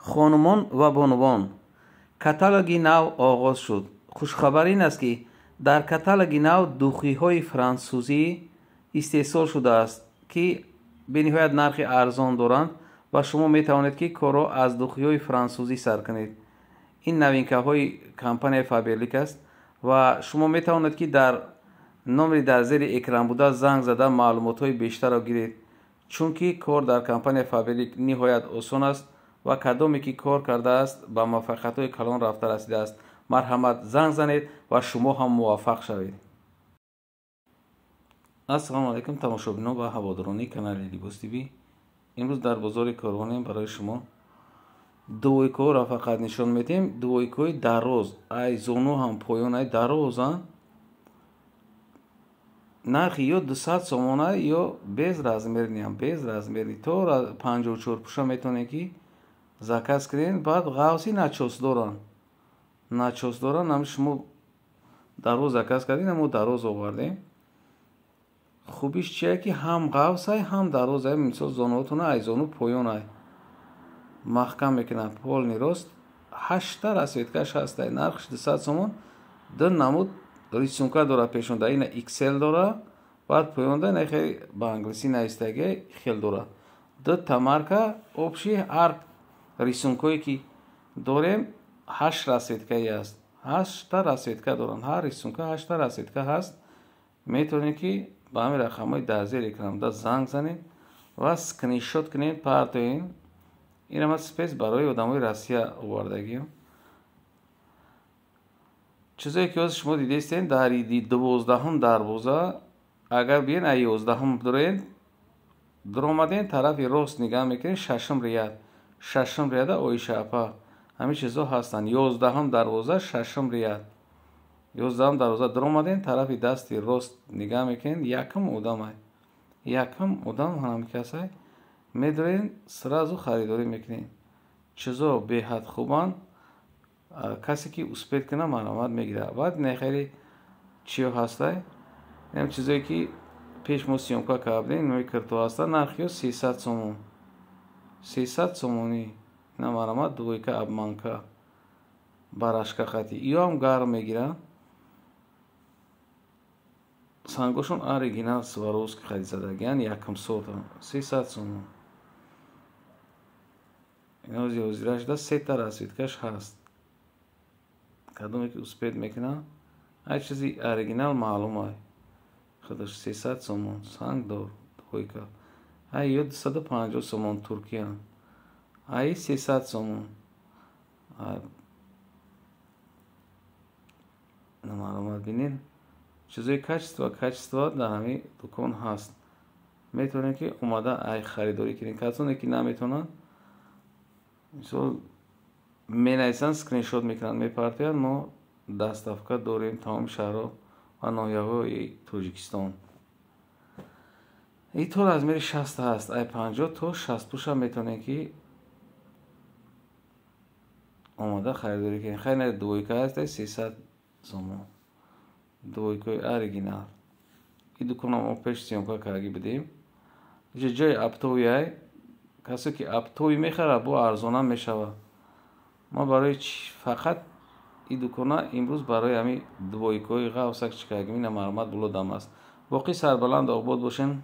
خانمان و بانوان، کاتالوگ نو آغاز شد. خوشخبر این است که در کاتالوگ نو دوخی‌های فرانسوزی استحصال شده است که به نهایت نرخ ارزان دارند و شما می توانید که کار را از دوخی‌های فرانسوزی سر کنید. این نوینکه‌های کمپانی فابرلیک است و شما می توانید که در نمره در زیر اکران بوده زنگ زده معلومات‌های بیشتر را گیرید، چون که کار در کمپانی فابرلیک نهایت آسان است و کدامی که کار کرده است به موفقیت‌های کلان رفته رسیده است. مرحمت زنگ زنید و شما هم موفق شوید. السلام علیکم تماشابینان و هواداران کانال لیباس تیوی. امروز در بازار کاروان برای شما دویکو را فقط نشان میدیم. دویکوی دراز ای زانو هم پایان ای درازن، نرخ یا 200 سومانه یا بیز رزمرنی هم بیز رزمرنی تو 54 پوشا میتونه که زکاس کنین. بعد غوصی نچوس دارن هم شما دراز زکاس کردین هم دراز آوردیم. خوبیش چیه که هم غوص های هم دراز های مثال زانوتونه ای زانو پایان های محکم میکنن پول نیروست. 8 رسیدکش هست ای نرخش 200 سومان در نمود ریسونکا داره پیشونده این اکسل داره. بعد پایونده نه خیلی با انگلیسی نیستگی خیل داره. در تمارکا آبشی هر ریسونکایی که داریم 8 رسیدکایی است. 8 رسیدکا دارن. هر ریسونکا 8 رسیدکا هست. میتونید که با همین رقم‌های در زیر اکران دا زنگ زنید و اسکرین شات کنید پارتوین. این هم سپیس برای آدمای روسیه آوردگیم. چیزایی که از شما دیده استین در 12 دروازه اگر بیاین ای 11 دارین درآمدین طرف راست نگاه میکنین ششم ریاد اویش اپا همین چیزا هستن. 11 دروازه ششم ریاد 11 دروازه درآمدین طرف دست راست نگاه میکنین یکم آدم هم کسای میدارین سرازو خریداری میکنین. چیزا به حد خوبن. کسی که اسپید کنه معلومات میگیره. بعد نخیری چی هسته این چیزایی که پیش ما سیامکا کردیم نوی کرتو هسته نرخی 300 سومون 300 سومونی اینا معلومات دوی که ابمانکا براشکا خطی یا هم گرم میگیرن. سنگوشون اوریجینال سواروس که خرید زدگیان یکم سوتن 300 سومون. اینا وزیرش ده 3 رسیدکش هست. کدومی که اسپید میکنه ای چیزی اوریجینال معلومه خودش 300 سومون سنگ دار دوی که ای 250 سومون ترکیه ای 300 سومون معلومات بینین. چیزای کچستوا در همین دکان هست. میتونین که اومده ای خریداری کنین. کسانی که نمیتونن مثلا مینایسن اسکرین شات میکنن میپرتین. ما دستافکا داریم تمام شهرها و ناحیه‌های تاجیکستان. این طور از میری 60 هست ای 50 تا 60 پوش هم میتونین که اومده خریداری کنین. خیلی دویکا هست ای 300 سومون دویکای اوریجینال. این دکان ما پیش سیامکا کارگی بدیم. جای اپتوی های کسی که اپتوی میخره با ارزانه میشوه. ما برای فقط این دکان امروز برای همین دویکای غوصک چکاگی معلومات بلودم است. باقی سربلند آباد باشین.